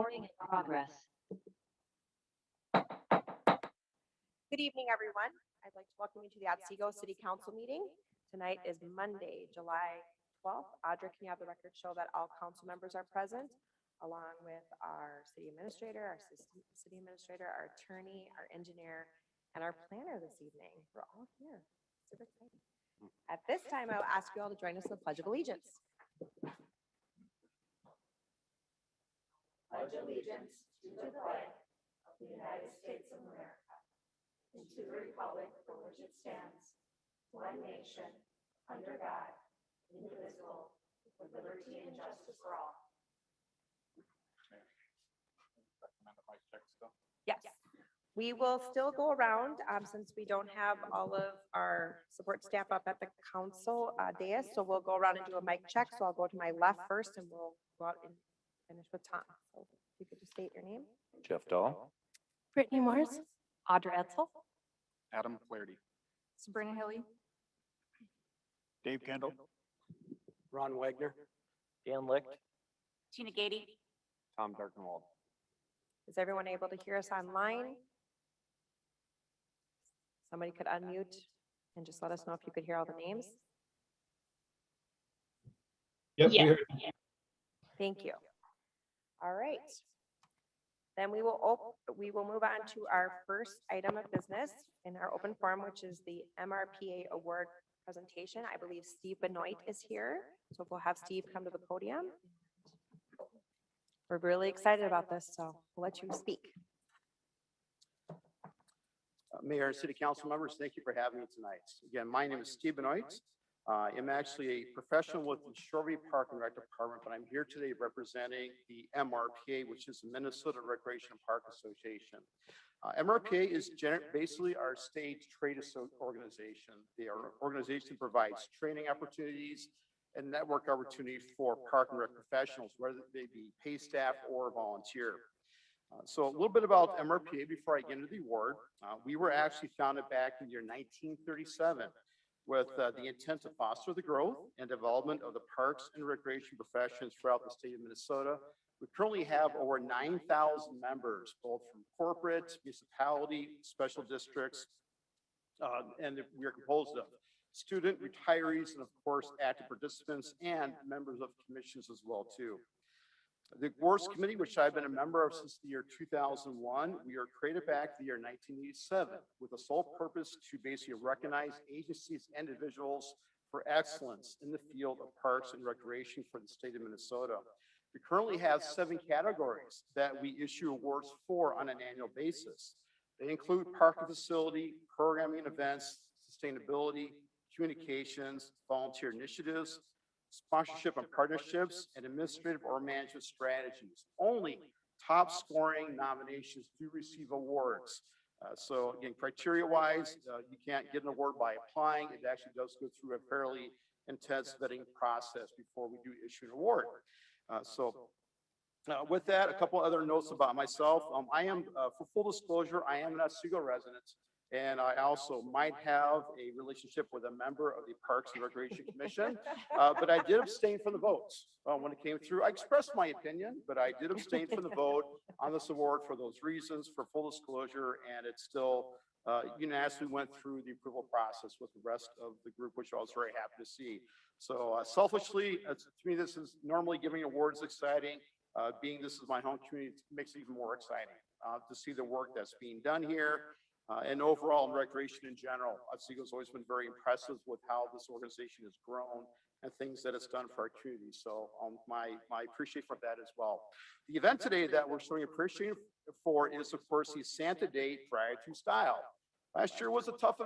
Recording in progress. Good evening, everyone. I'd like to welcome you to the Otsego City Council meeting. Tonight is Monday, July 12th. Audra, can you have the record show that all council members are present, along with our city administrator, our assistant city administrator, our attorney, our engineer, and our planner this evening. We're all here. Super exciting. At this time, I will ask you all to join us in the Pledge of Allegiance. Pledge allegiance to the flag of the United States of America and to the republic for which it stands, one nation, under God, indivisible, with liberty and justice for all. Yes, we will still go around since we don't have all of our support staff up at the council dais. So we'll go around and do a mic check. So I'll go to my left first and we'll go out and finish with Tom. So if you could just state your name. Jeff Dahl. Brittany Morris. Audra Edsel. Adam Flaherty. Sabrina Hilly. Dave Kendall. Ron Wagner. Dan Licht. Tina Gady. Tom Darkenwald. Is everyone able to hear us online? Somebody could unmute and just let us know if you could hear all the names. Yep, Yeah. we heard. Thank you. All right. Then we will move on to our first item of business in our open forum, which is the MRPA award presentation. I believe Steve Benoit is here. So we'll have Steve come to the podium. We're really excited about this, so we'll let you speak. Mayor and City Council members, thank you for having me tonight. Again, my name is Steve Benoit. I'm actually a professional with the Shoreview Park and Rec Department, but I'm here today representing the MRPA, which is the Minnesota Recreation and Park Association. MRPA is basically our state trade organization. The organization provides training opportunities and network opportunity for park and rec professionals, whether they be paid staff or volunteer. So a little bit about MRPA before I get into the award. We were actually founded back in the year 1937 with the intent to foster the growth and development of the parks and recreation professions throughout the state of Minnesota. We currently have over 9,000 members, both from corporate, municipality, special districts, and we are composed of student, retirees, and of course, active participants and members of commissions as well too. The awards committee, which I've been a member of since the year 2001, we are created back in the year 1987 with the sole purpose to basically recognize agencies and individuals for excellence in the field of parks and recreation for the state of Minnesota. We currently have 7 categories that we issue awards for on an annual basis. They include park and facility, programming and events, sustainability, communications, volunteer initiatives, sponsorship and partnerships, and administrative or management strategies. Only top scoring nominations do receive awards. So again, criteria wise, you can't get an award by applying. It actually does go through a fairly intense vetting process before we do issue an award. With that, a couple other notes about myself. I am, for full disclosure, I am an Otsego resident. And I also might have a relationship with a member of the Parks and Recreation Commission, but I did abstain from the votes when it came through. I expressed my opinion, but I did abstain from the vote on this award for those reasons, for full disclosure, and it's still unanimously went through the approval process with the rest of the group, which I was very happy to see. So selfishly, to me, this is normally giving awards exciting. Being this is my home community, it makes it even more exciting to see the work that's being done here. And overall in recreation in general, Otsego's always been very impressive with how this organization has grown and things that it's done for our community. So my appreciation for that as well. The event today that we're showing appreciation for is, of course, the Santa Day Gratitude Style. Last year was a tough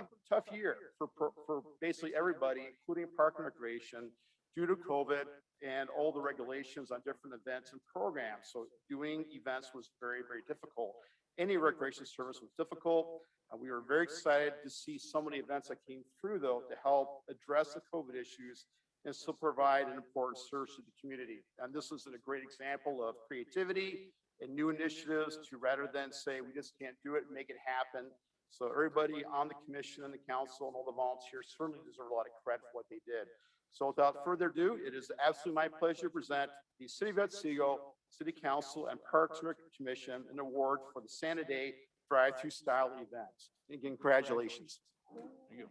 year for basically everybody, including park and recreation, due to COVID and all the regulations on different events and programs. So doing events was very, very difficult. Any recreation service was difficult. We were very excited to see so many events that came through, though, to help address the COVID issues and still provide an important service to the community. And this is a great example of creativity and new initiatives to, rather than say, we just can't do it, make it happen. So everybody on the commission and the council and all the volunteers certainly deserve a lot of credit for what they did. So without further ado, it is absolutely my pleasure to present the City of Otsego City Council and Parks and Rec Commission an award for the Santa Day drive-through style event. Again, congratulations. Thank you.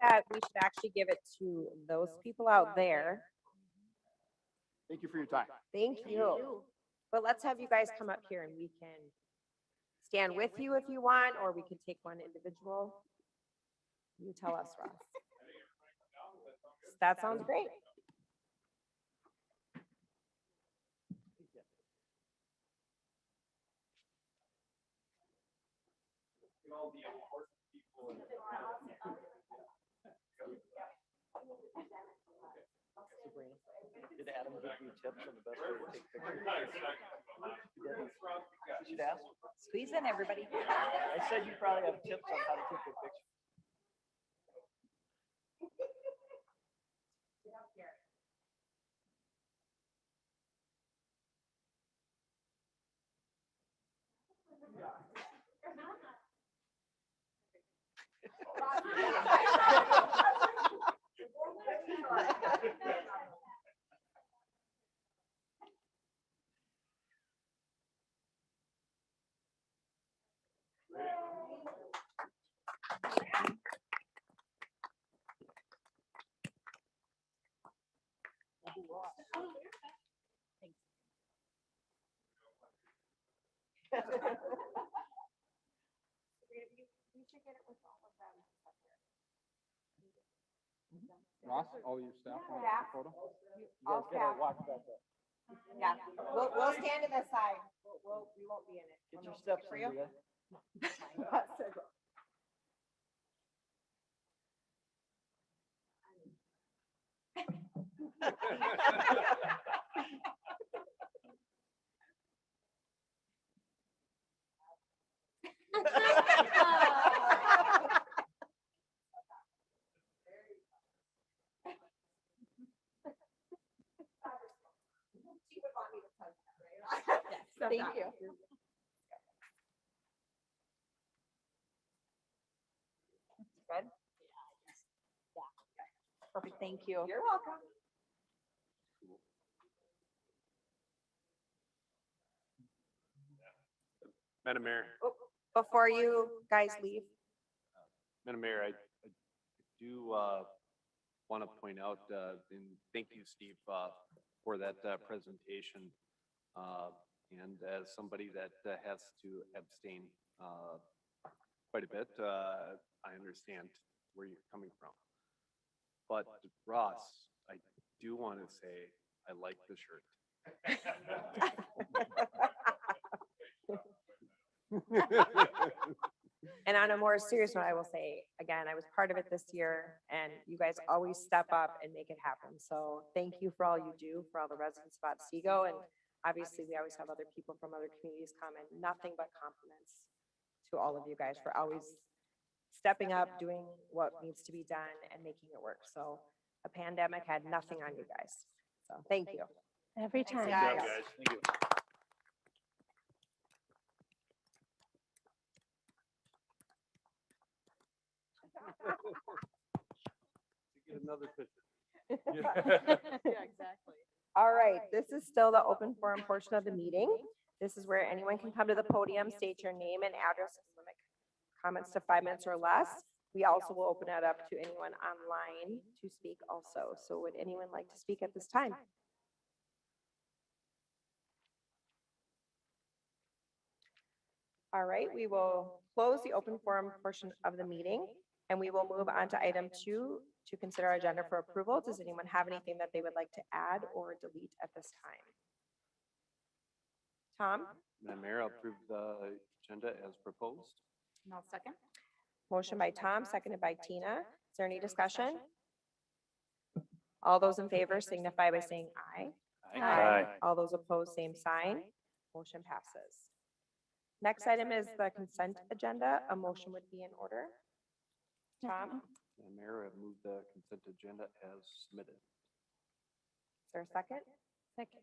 That we should actually give it to those people out there. Thank you for your time. Thank you. But let's have you guys come up here and we can stand with you if you want, or we can take one individual. You tell us, Ross. That sounds great. Did Adam give you tips on the best way to take pictures? You should ask. Squeeze in, everybody. I said you probably have tips on how to take good pictures. Ross, all your staff want a photo? You guys gotta watch that though. Yeah, we'll stand to the side. We won't be in it. Get your steps For in, you? you guys. She would want me to touch that, right? Thank you. Good? Perfect, thank you. You're welcome. Madam Mayor, Before you guys leave, Madam Mayor, I do want to point out, and thank you, Steve, for that presentation. And as somebody that has to abstain quite a bit, I understand where you're coming from. But Ross, I do want to say, I like the shirt. and on a more serious note, I will say, again, I was part of it this year, and you guys always step up and make it happen. So thank you for all you do, for all the residents of Otsego, and obviously, we always have other people from other communities come, and nothing but compliments to all of you guys for always stepping up, doing what needs to be done, and making it work. So a pandemic had nothing on you guys. So thank you. Every time. guys. Thank you. Get another picture. All right, this is still the open forum portion of the meeting. This is where anyone can come to the podium, state your name and address, and limit comments to 5 minutes or less. We also will open it up to anyone online to speak also. So would anyone like to speak at this time? All right, we will close the open forum portion of the meeting, and we will move on to item 2 to consider our agenda for approval. Does anyone have anything that they would like to add or delete at this time? Tom? Madam Mayor, I'll approve the agenda as proposed. And I'll second. Motion by Tom, seconded by Tina. Is there any discussion? All those in favor signify by saying aye. Aye. All those opposed, same sign. Motion passes. Next item is the consent agenda. A motion would be in order. Tom, Madam Mayor, I move the consent agenda as submitted. is there a second? Second.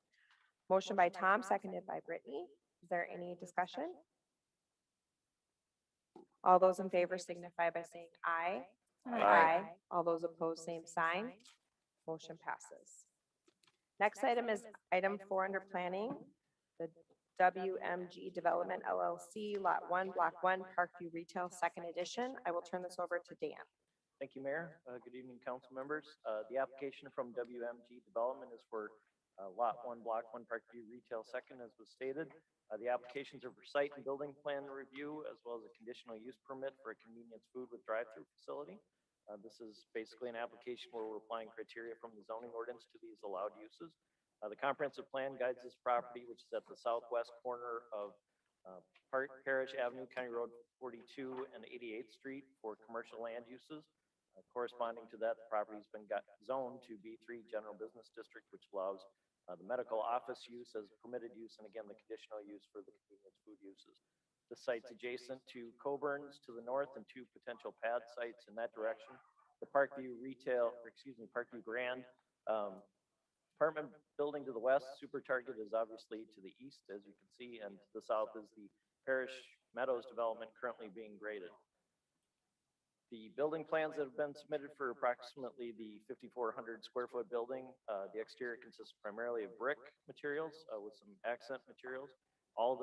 Motion by Tom, seconded by Brittany. Is there any discussion? All those in favor signify by saying aye. Aye. All those opposed, same sign. Motion passes. Next item is item 4 under planning, the WMG Development LLC, Lot 1, Block 1, Parkview Retail, Second Edition. I will turn this over to Dan. Thank you, Mayor. Good evening, council members. The application from WMG Development is for Lot 1, Block 1, Parkview Retail Second, as was stated. The applications are for site and building plan review, as well as a conditional use permit for a convenience food with drive-through facility. This is basically an application where we're applying criteria from the zoning ordinance to these allowed uses. The comprehensive plan guides this property, which is at the southwest corner of Parish Avenue, County Road 42 and 88th Street for commercial land uses. Corresponding to that, the property's been zoned to B3 General Business District, which allows the medical office use as permitted use, and again, the conditional use for the convenience food uses. The site's adjacent to Coburn's to the north and 2 potential pad sites in that direction. The Parkview Grand apartment building to the west, Super Target, is obviously to the east, as you can see, and to the south is the Parish Meadows development currently being graded. The building plans that have been submitted for approximately the 5,400 square foot building, the exterior consists primarily of brick materials with some accent materials. All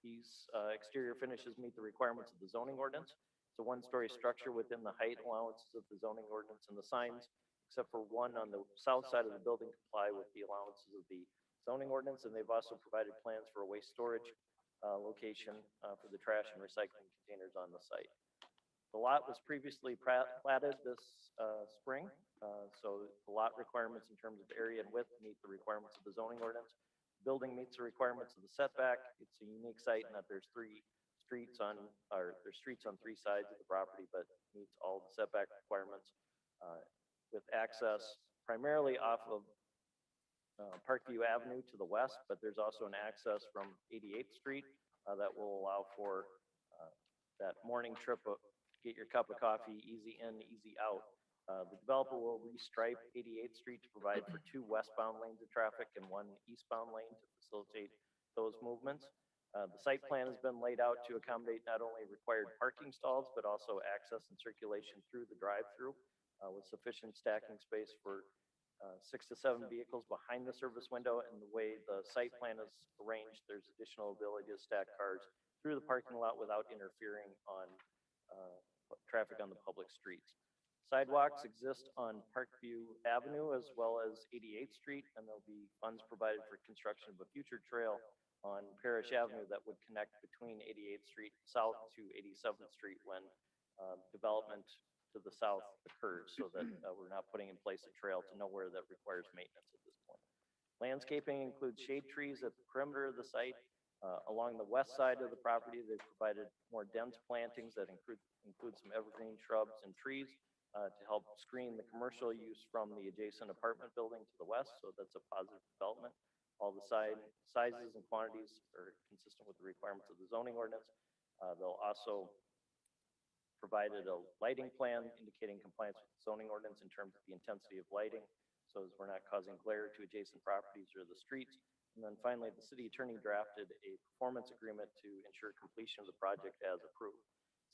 these exterior finishes meet the requirements of the zoning ordinance. It's a 1-story structure within the height allowances of the zoning ordinance, and the signs, except for one on the south side of the building, comply with the allowances of the zoning ordinance, and they've also provided plans for a waste storage location for the trash and recycling containers on the site. The lot was previously platted this spring, so the lot requirements in terms of area and width meet the requirements of the zoning ordinance. The building meets the requirements of the setback. It's a unique site in that there's 3 streets on 3 sides of the property, but meets all the setback requirements with access primarily off of Parkview Avenue to the west, but there's also an access from 88th Street that will allow for that morning trip of get your cup of coffee, easy in, easy out. The developer will restripe 88th Street to provide for 2 westbound lanes of traffic and 1 eastbound lane to facilitate those movements. The site plan has been laid out to accommodate not only required parking stalls, but also access and circulation through the drive-through with sufficient stacking space for 6 to 7 vehicles behind the service window. And the way the site plan is arranged, there's additional ability to stack cars through the parking lot without interfering on traffic on the public streets. Sidewalks exist on Parkview Avenue as well as 88th Street, and there'll be funds provided for construction of a future trail on Parish Avenue that would connect between 88th Street south to 87th Street when development to the south occurs, so that we're not putting in place a trail to nowhere that requires maintenance at this point. Landscaping includes shade trees at the perimeter of the site. Along the west side of the property, they've provided more dense plantings that include some evergreen shrubs and trees to help screen the commercial use from the adjacent apartment building to the west. So that's a positive development. All the sizes and quantities are consistent with the requirements of the zoning ordinance. They'll also provided a lighting plan indicating compliance with the zoning ordinance in terms of the intensity of lighting, so as we're not causing glare to adjacent properties or the streets. And then finally, the city attorney drafted a performance agreement to ensure completion of the project as approved.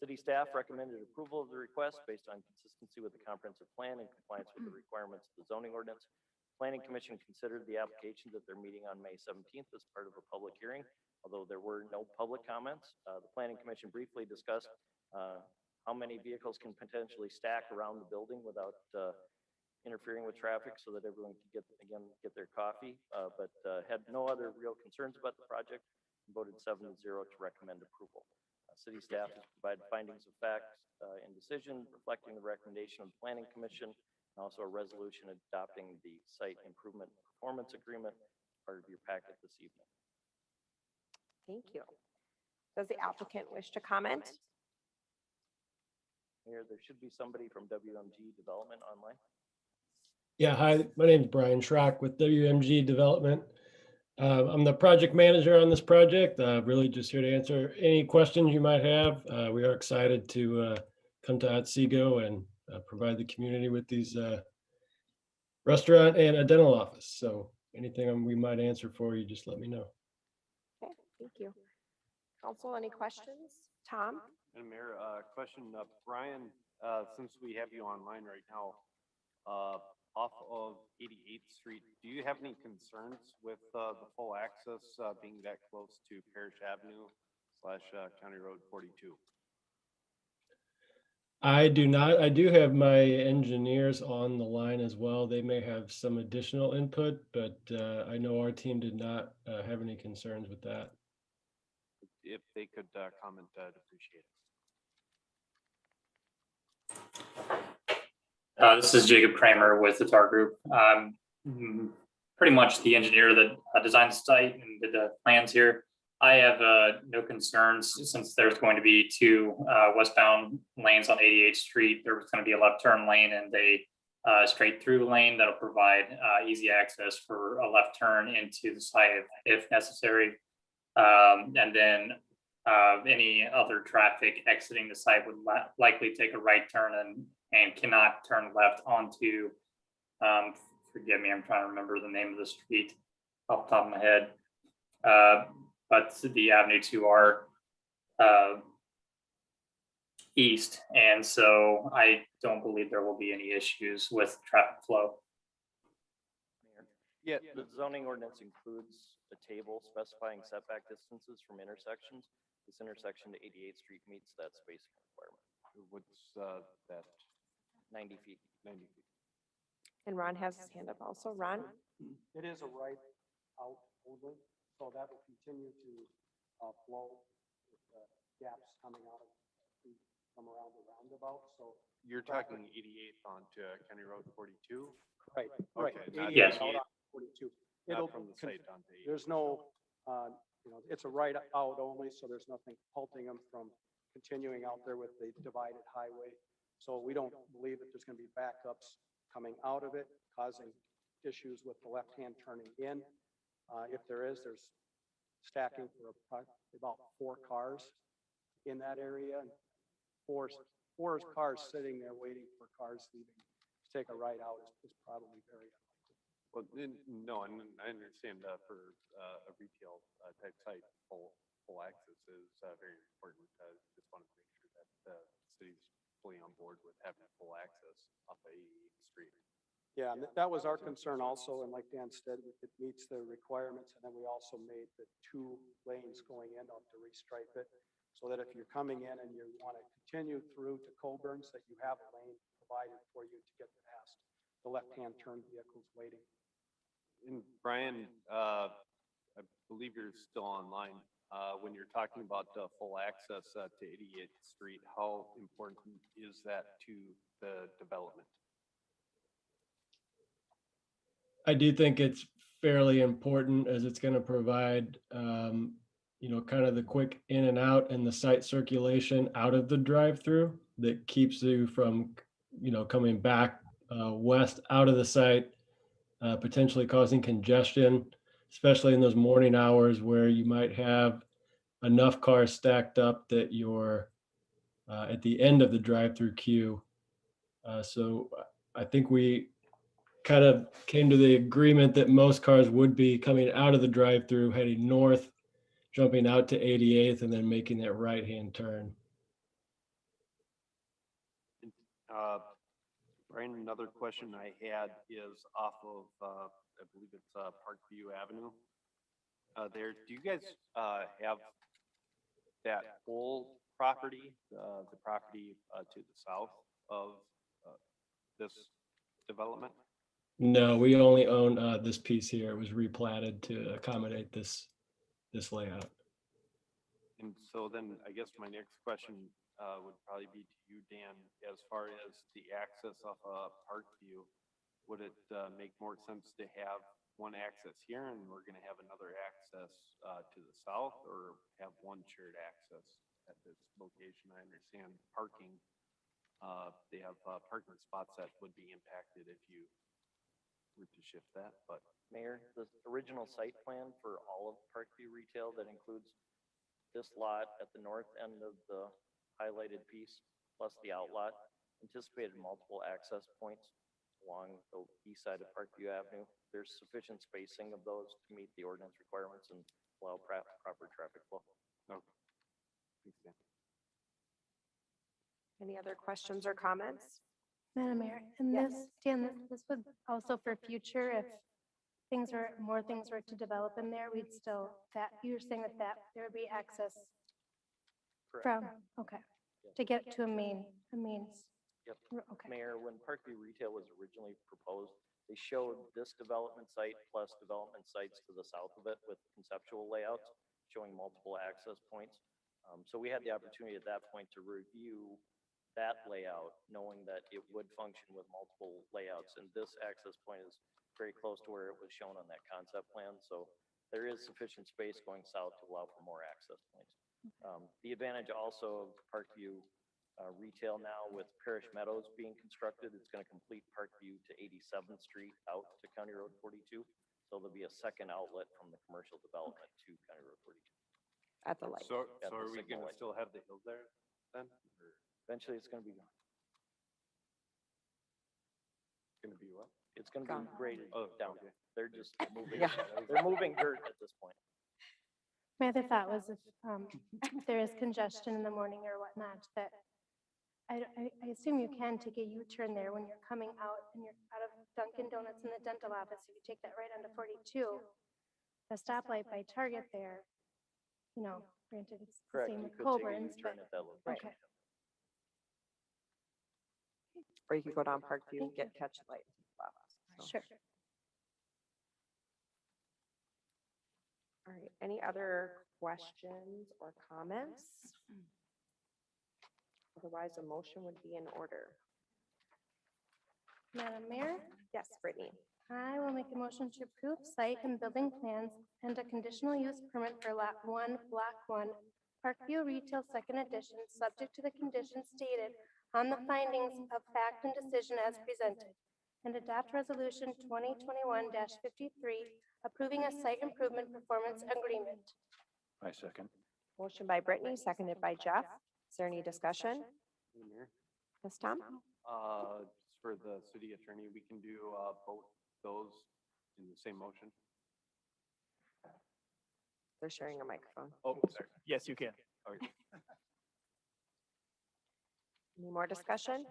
City staff recommended approval of the request based on consistency with the comprehensive plan and compliance with the requirements of the zoning ordinance. Planning Commission considered the applications at their meeting on May 17th as part of a public hearing. Although there were no public comments, the Planning Commission briefly discussed how many vehicles can potentially stack around the building without interfering with traffic, so that everyone could get their coffee, but had no other real concerns about the project, and voted 7-0 to recommend approval. City staff has provided findings of fact and decision reflecting the recommendation of the Planning Commission, and also a resolution adopting the site improvement performance agreement, part of your packet this evening. Thank you. Does the applicant wish to comment? Here, there should be somebody from WMG Development online. Yeah, hi, my name is Brian Schrock with WMG Development. I'm the project manager on this project. Really just here to answer any questions you might have. We are excited to come to Otsego and provide the community with these restaurant and a dental office. So anything we might answer for you, just let me know. Okay, thank you. Council, any questions? Tom? Madam Mayor, question, Brian, since we have you online right now, off of 88th Street, do you have any concerns with, the full access, being that close to Parish Avenue / County Road 42? I do not. I do have my engineers on the line as well. They may have some additional input, but I know our team did not have any concerns with that. If they could, comment, I'd appreciate it. This is Jacob Kramer with the TAR Group. Pretty much the engineer that designed the site and did the plans here. I have no concerns since there's going to be two westbound lanes on 88th Street. There was going to be a left turn lane and a straight through lane that'll provide easy access for a left turn into the site if necessary. And then any other traffic exiting the site would likely take a right turn and cannot turn left onto, forgive me, I'm trying to remember the name of the street off the top of my head. But the avenue to our east. And so I don't believe there will be any issues with traffic flow. Yeah, the zoning ordinance includes a table specifying setback distances from intersections. This intersection to 88th Street meets that spacing requirement, What's, that 90 feet. 90 feet? And Ron has his hand up also. Ron? It is a right out only, so that will continue to flow with gaps coming out of from around the roundabout. So You're talking 88th onto County Road 42? right, right. Okay, not 88 Yes. out on 42. Not from the site onto 88. There's no, it's a right out only, so there's nothing halting them from continuing out there with the divided highway. So we don't believe that there's going to be backups coming out of it, causing issues with the left-hand turning in. If there is, there's stacking for about 4 cars in that area. And four cars sitting there waiting for cars leaving to take a ride out is probably very unlikely. Well, no, and I understand for a retail type site, full access is very important. Just wanted to make sure that the city's fully on board with having full access off of 88th Street. Yeah, and that was our concern also, and like Dan said, it meets the requirements, and then we also made the 2 lanes going in to restripe it, so that if you're coming in and you want to continue through to Coburn's, that you have a lane provided for you to get past the left-hand turn vehicles waiting. And Brian, I believe you're still online. When you're talking about full access to 88th Street, how important is that to the development? I do think it's fairly important as it's going to provide, kind of the quick in and out and the site circulation out of the drive-through that keeps you from, coming back west out of the site, potentially causing congestion, especially in those morning hours where you might have enough cars stacked up that you're at the end of the drive-through queue. So I think we kind of came to the agreement that most cars would be coming out of the drive-through, heading north, jumping out to 88th, and then making that right-hand turn. Brian, another question I had is off of, I believe it's Parkview Avenue. Do you guys have that whole property, the property to the south of this development? No, we only own this piece here. It was replatted to accommodate this layout. And so then I guess my next question would probably be to you, Dan, as far as the access off Parkview, would it make more sense to have one access here and we're going to have another access to the south, or have one shared access at this location? I understand parking, they have parking spots that would be impacted if you were to shift that, but. Mayor, the original site plan for all of Parkview Retail that includes this lot at the north end of the highlighted piece, plus the outlot, anticipated multiple access points along the east side of Parkview Avenue. There's sufficient spacing of those to meet the ordinance requirements and allow proper traffic flow. Okay. Thanks, Dan. Any other questions or comments? Madam Mayor, and Yes. this would also for future, if more things were to develop in there, we'd still, you're saying that there would be access Correct. okay, to get to a means. Yep. Okay, Mayor, when Parkview Retail was originally proposed, they showed this development site plus development sites to the south of it with conceptual layouts showing multiple access points. So we had the opportunity at that point to review that layout, knowing that it would function with multiple layouts. And this access point is very close to where it was shown on that concept plan. So there is sufficient space going south to allow for more access points. The advantage also of Parkview Retail now with Parish Meadows being constructed, it's going to complete Parkview to 87th Street out to County Road 42. So there'll be a second outlet from the commercial development to County Road 42. At the light. So At the are we signal gonna light. still have the hill there then? Or Eventually, it's going to be gone. gonna be what? It's going to be Gone. graded Oh, down. okay. They're just moving. Yeah. They're moving dirt at this point. my other thought was if there is congestion in the morning or whatnot, that I assume you can take a U-turn there when you're coming out and you're out of Dunkin' Donuts in the dental office. If you take that right onto 42, the stoplight by Target there, granted it's the Correct. same You with could take a Coburn's, but U-turn at that location. okay. Or you could go down Parkview and Thank get catch light. So, Sure. All right, any other questions or comments? Otherwise, a motion would be in order. Madam Mayor, Yes, Brittany. I will make a motion to approve site and building plans and a conditional use permit for Lot 1, Block 1, Parkview Retail Second Edition, subject to the conditions stated on the findings of fact and decision as presented, and adopt resolution 2021-53, approving a site improvement performance agreement. I second. Motion by Brittany, seconded by Jeff. Is there any discussion? Mayor? Yes, Tom? Just for the city attorney, we can do, both those in the same motion. They're sharing a microphone. Oh, sorry. Yes, you can. Okay. Any more discussion?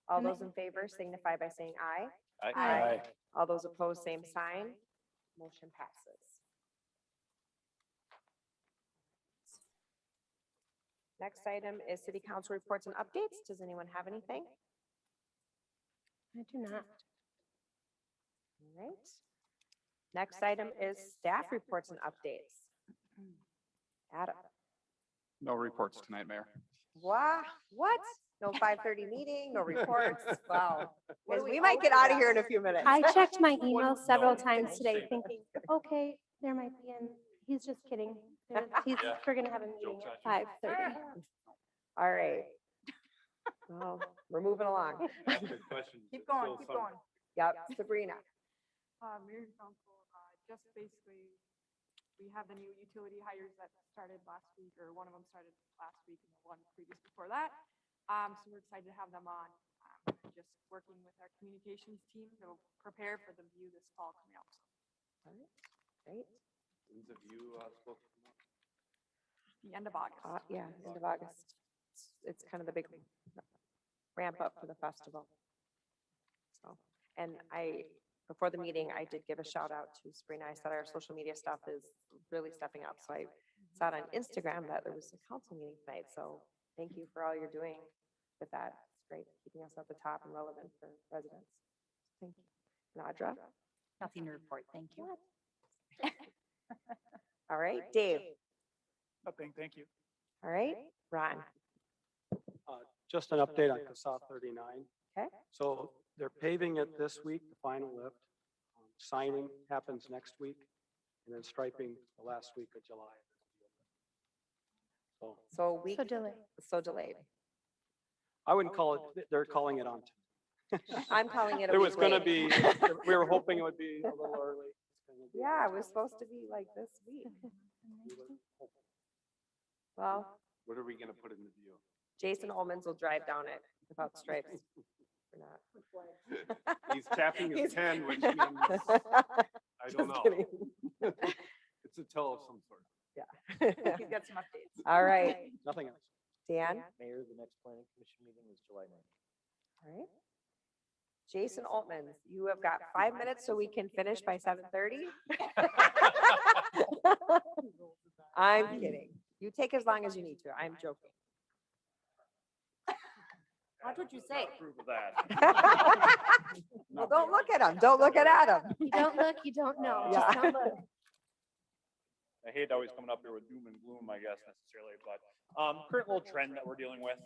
All those in favor signify by saying aye. Aye. All those opposed, same sign. Motion passes. Next item is city council reports and updates. Does anyone have anything? I do not. All right. Next item is staff reports and updates. Adam. No reports tonight, Mayor. Wow, what? No 5:30 meeting, no reports? Wow. What do Guys, we we might owe get for out of that? here in a few minutes. I checked my email several times today thinking, okay, there might be he's just kidding. We're gonna have a meeting at 5:30. All right. Well, we're moving along. Good question. Keep going, keep going. Yep, Sabrina. Mayor and council, just basically, we have the new utility hires that started last week, or one of them started last week and the one previous before that. So we're excited to have them on. Just working with our communications team to prepare for the view this fall coming up. All right, great. When's the view, supposed to come up? The end of August. Yeah, end of August. It's kind of the big ramp up for the festival. So, and before the meeting, I did give a shout out to Sabrina. I said our social media stuff is really stepping up. So I saw it on Instagram that there was a council meeting tonight. So thank you for all you're doing with that. It's great keeping us at the top and relevant for residents. Thank you. Nadra? Nothing to report, thank you. All right, Dave? Nothing, thank you. All right, Ron? Just an update on Cassav 39. Okay. So they're paving it this week, the final lift. Signing happens next week, and then striping the last week of July. So So we, So delay. so delayed. I wouldn't call it, they're calling it on. I'm calling it a It week was gonna late. be, we were hoping it would be a little early. It's gonna be- Yeah, it was supposed to be like this week. Well, What are we gonna put in the view? Jason Olmans will drive down it without stripes. Or not. He's tapping his He's- pen, which means, I Just don't know. kidding. It's a tell of some sort. Yeah. He's got some updates. All right, Nothing else. Dan? Mayor, the next planning commission meeting is July 9th. All right. Jason Altman, you have got 5 minutes so we can finish by 7:30. I'm kidding. You take as long as you need to. I'm joking. Watch what you say. Approve of that. Well, don't look at him. Don't look at Adam. You don't look, you don't know. Yeah. Just don't look. I hate always coming up here with doom and gloom, I guess necessarily, but, current little trend that we're dealing with,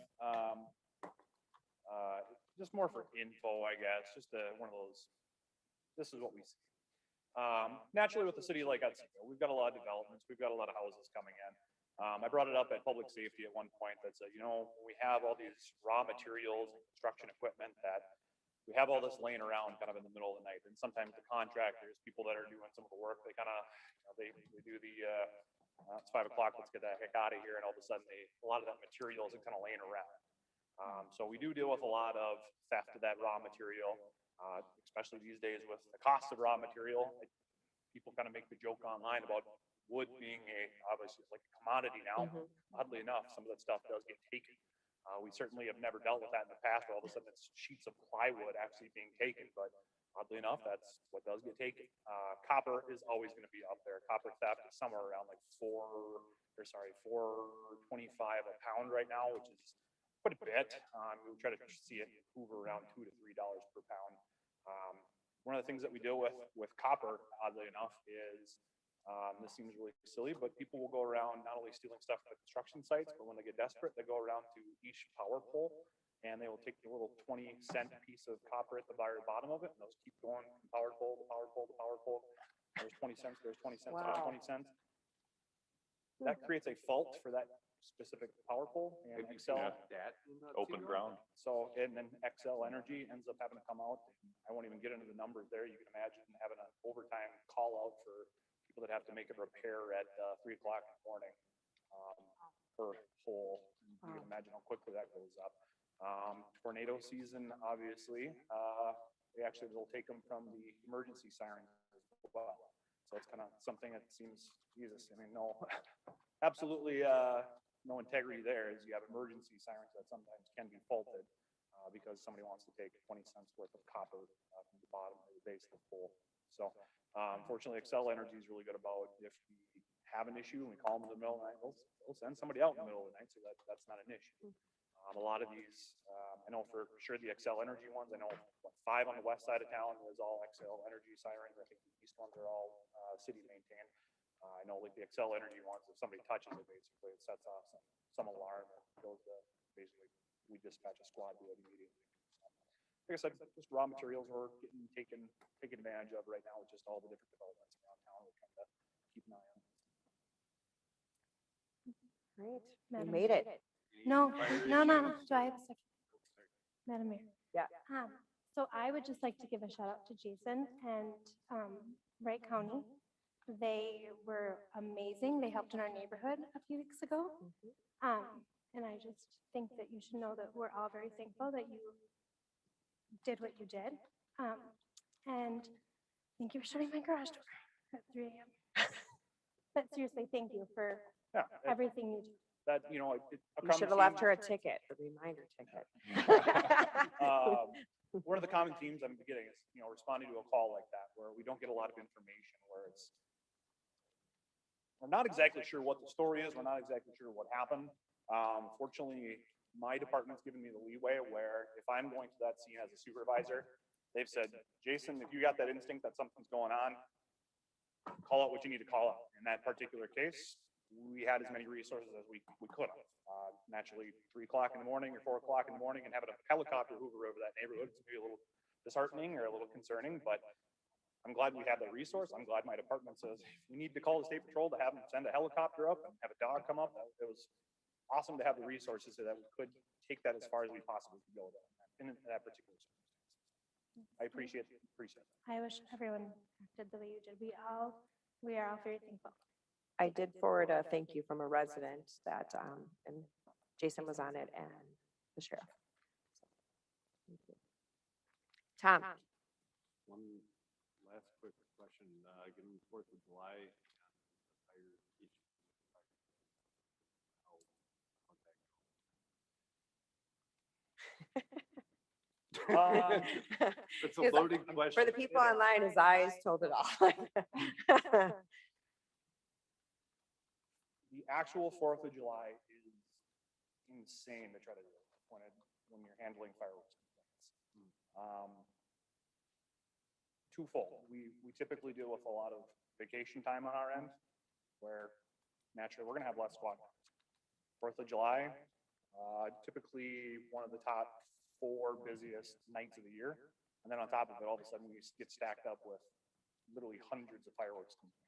just more for info, I guess, just one of those, this is what we see. Naturally with a city like Otsego, we've got a lot of developments, we've got a lot of houses coming in. I brought it up at public safety at one point that said, we have all these raw materials and construction equipment that we have all this laying around kind of in the middle of the night. And sometimes the contractors, people that are doing some of the work, they kind of, they do the, it's 5 o'clock, let's get the heck out of here. And all of a sudden a lot of that material is kind of laying around. So we do deal with a lot of theft of that raw material, especially these days with the cost of raw material. People kind of make the joke online about wood being obviously it's like a commodity now. Oddly enough, some of that stuff does get taken. We certainly have never dealt with that in the past, where all of a sudden it's sheets of plywood actually being taken, but oddly enough, that's what does get taken. Copper is always going to be up there. Copper theft is somewhere around like $4.25 a pound right now, which is quite a bit. We try to see it move around $2 to $3 per pound. One of the things that we deal with copper, oddly enough, is this seems really silly, but people will go around not only stealing stuff from the construction sites, but when they get desperate, they go around to each power pole and they will take the little 20-cent piece of copper at the very bottom of it, and those keep going from power pole to power pole to power pole. There's 20 cents, there's 20 cents, there's 20 cents. That creates a fault for that specific power pole, and Excel Open ground. So, and then Excel Energy ends up having to come out. I won't even get into the numbers there. You can imagine having an overtime call out for people that have to make a repair at 3 o'clock in the morning per pole. You can imagine how quickly that goes up. Tornado season, obviously, they actually will take them from the emergency sirens as well. So it's kind of something that seems, Jesus, I mean, no, absolutely no integrity there, as you have emergency sirens that sometimes can be faulted because somebody wants to take 20 cents worth of copper from the bottom or the base of the pole. So unfortunately, Excel Energy is really good about if we have an issue and we call them in the middle of the night, they'll send somebody out in the middle of the night, so that's not an issue. A lot of these, I know for sure the Excel Energy ones, I know 5 on the west side of town is all Excel Energy sirens. I think the east ones are all city maintained. I know like the Excel Energy ones, if somebody touches it, basically it sets off some alarm that goes to, basically we dispatch a squad to it immediately. Like I said, just raw materials we're getting taken advantage of right now with just all the different developments around town. We're trying to keep an eye on. Great. You Madam made it. No. Do I have a second? Madam Mayor. Yeah. So I would just like to give a shout out to Jason and Wright County. They were amazing. They helped in our neighborhood a few weeks ago. And I just think that you should know that we're all very thankful that you did what you did. And thank you for shutting my garage door at 3 a.m. But seriously, thank you for everything you do. That, You should have left her a ticket, a reminder ticket. One of the common themes I'm getting is, responding to a call like that, where we don't get a lot of information, where we're not exactly sure what the story is. We're not exactly sure what happened. Fortunately, my department's given me the leeway where if I'm going to that scene as a supervisor, they've said, Jason, if you got that instinct that something's going on, call out what you need to call out. In that particular case, we had as many resources as we could have. Naturally, 3 o'clock in the morning or 4 o'clock in the morning and having a helicopter hoover over that neighborhood is maybe a little disheartening or a little concerning, but I'm glad we have the resource. I'm glad my department says, if we need to call the state patrol to have them send a helicopter up and have a dog come up, it was awesome to have the resources so that we could take that as far as we possibly could go in that particular circumstance. I appreciate it. I wish everyone acted the way you did. We are all very thankful. I did forward a thank you from a resident that, and Jason was on it and the sheriff. Thank you. Tom. One last quick question, given the 4th of July and the fire issue. How's that going? It's a His- loaded question. For the people online, his eyes told it all. The actual 4th of July is insane to try to do when you're handling fireworks complaints. Twofold. We typically deal with a lot of vacation time on our end, where naturally we're gonna have less squad cars. 4th of July, typically one of the top 4 busiest nights of the year. And then on top of it, all of a sudden we get stacked up with literally hundreds of fireworks complaints.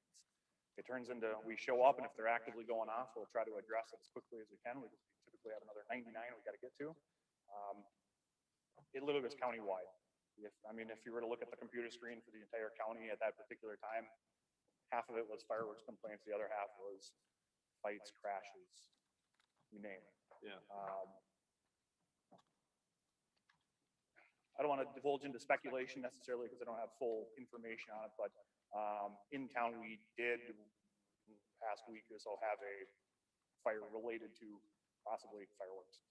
It turns into, we show up and if they're actively going off, we'll try to address it as quickly as we can. We typically have another 99 we gotta get to. It literally was countywide. If you were to look at the computer screen for the entire county at that particular time, half of it was fireworks complaints, the other half was fights, crashes, you name it. Yeah. I don't want to divulge into speculation necessarily because I don't have full information on it, but in town, we did past week or so have a fire related to possibly fireworks.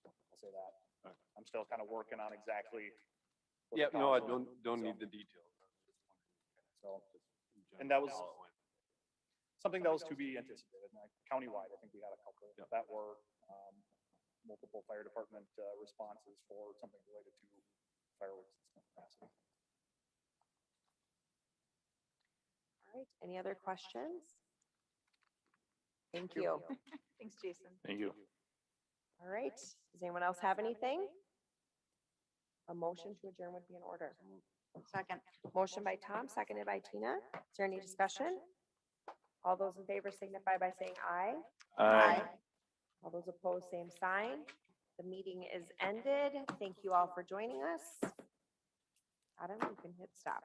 I'll say that. Okay. I'm still kind of working on exactly. what Yeah, the no, I cause was. don't So- need the details. So, Just And that was- how it went. something that was to be anticipated. And countywide, I think we had a couple Yep. that were multiple fire department responses for something related to fireworks in some capacity. All right, any other questions? Thank you. Thanks, Jason. Thank you. All right, does anyone else have anything? A motion to adjourn would be in order. Second. Motion by Tom, seconded by Tina. Is there any discussion? All those in favor signify by saying aye. All those opposed, same sign. The meeting is ended. Thank you all for joining us. Adam, you can hit stop.